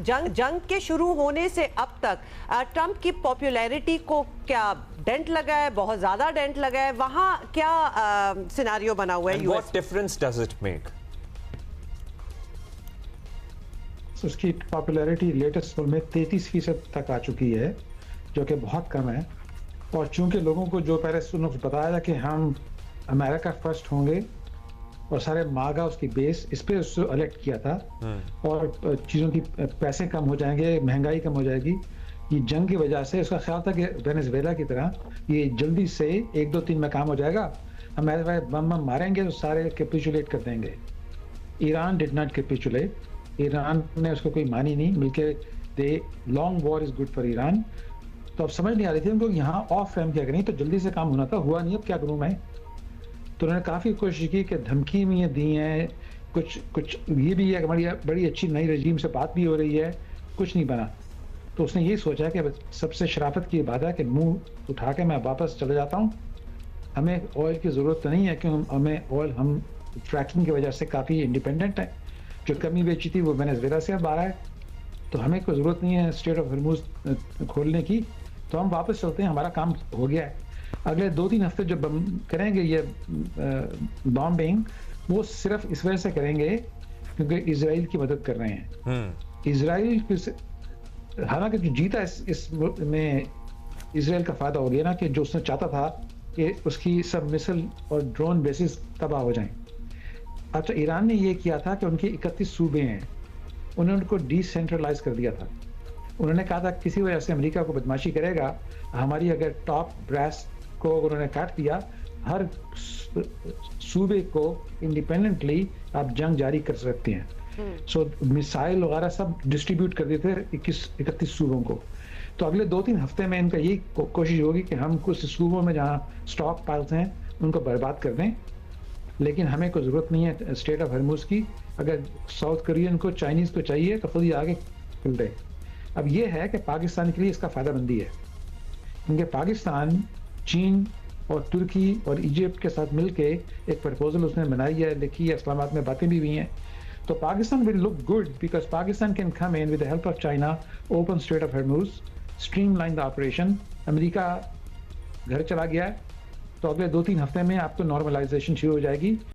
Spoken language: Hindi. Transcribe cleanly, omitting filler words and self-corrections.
जंग के शुरू होने से अब तक ट्रंप की पॉपुलैरिटी को क्या डेंट लगा है, बहुत ज्यादा डेंट लगा है? वहां क्या सिनेरियो बना हुआ है? What difference does it make? उसकी पॉपुलैरिटी लेटेस्ट पोल में 33% तक आ चुकी है, जो कि बहुत कम है। और चूंकि लोगों को जो पहले बताया था कि हम अमेरिका फर्स्ट होंगे और सारे मागा उसकी बेस इस पे उसको अलर्ट किया था और चीज़ों की पैसे कम हो जाएंगे, महंगाई कम हो जाएगी। ये जंग की वजह से उसका ख्याल था कि वेनेजुएला की तरह ये जल्दी से 1 2 3 में काम हो जाएगा, अमेरिका बम मारेंगे तो सारे कैपिचुलेट कर देंगे। Iran did not capitulate. Iran ने उसको कोई मानी नहीं, बल्कि the long war is good for Iran. तो अब समझ नहीं आ रही थी उनको यहाँ ऑफ रैम क्या करें, तो जल्दी से काम होना था, हुआ नहीं, अब क्या करूँ मैं। तो उन्होंने काफ़ी कोशिश की कि धमकी भी दी हैं, कुछ ये भी है कि बड़ी अच्छी नई रजीम से बात भी हो रही है, कुछ नहीं बना। तो उसने यही सोचा कि सबसे शराफत की बात है कि मुंह उठा के मैं वापस चले जाता हूँ। हमें ऑयल की ज़रूरत तो नहीं है, क्योंकि हमें ऑयल हम फ्रैक्चरिंग की वजह से काफ़ी इंडिपेंडेंट है। जो कमी बेची थी वो वेनेजुएला से अब आ रहा है, तो हमें कोई ज़रूरत नहीं है स्ट्रेट ऑफ हॉर्मुज़ खोलने की। तो हम वापस चलते हैं, हमारा काम हो गया है। अगले 2-3 हफ्ते जो करेंगे ये बॉम्बिंग, वो सिर्फ इस वजह से करेंगे क्योंकि इजराइल की मदद कर रहे हैं। इजराइल हालांकि जो जीता इसमें इजराइल का फायदा हो गया ना, कि जो उसने चाहता था कि उसकी सब मिसाइल और ड्रोन बेसिस तबाह हो जाएं। अच्छा, ईरान ने ये किया था कि उनके 31 सूबे हैं, उन्होंने उनको डिसेंट्रलाइज कर दिया था। उन्होंने कहा था किसी वजह से अमेरिका को बदमाशी करेगा, हमारी अगर टॉप ब्रास को उन्होंने काट दिया, हर सूबे को इंडिपेंडेंटली आप जंग जारी कर सकते हैं। सो मिसाइल वगैरह सब डिस्ट्रीब्यूट कर देते थे 31 सूबों को। तो अगले 2-3 हफ्ते में इनका यही कोशिश होगी कि हम कुछ सूबों में जहाँ स्टॉक पाइल्स हैं उनको बर्बाद कर दें। लेकिन हमें कोई ज़रूरत नहीं है स्ट्रेट ऑफ हॉर्मुज़ की। अगर साउथ कोरियन को, चाइनीज़ को चाहिए तो खुद ही आगे खुल दे। अब ये है कि पाकिस्तान के लिए इसका फ़ायदामंदी है, क्योंकि पाकिस्तान चीन और तुर्की और इजिप्ट के साथ मिलके एक प्रपोजल उसने बनाई है, लिखी है, इस्लामाबाद में बातें भी हुई हैं। तो Pakistan will look good because Pakistan can come in with the help of China, open straight of Hormuz, streamline the operation. America घर चला गया है, तो अगले 2-3 हफ्ते में आपको नॉर्मलाइजेशन शुरू हो जाएगी।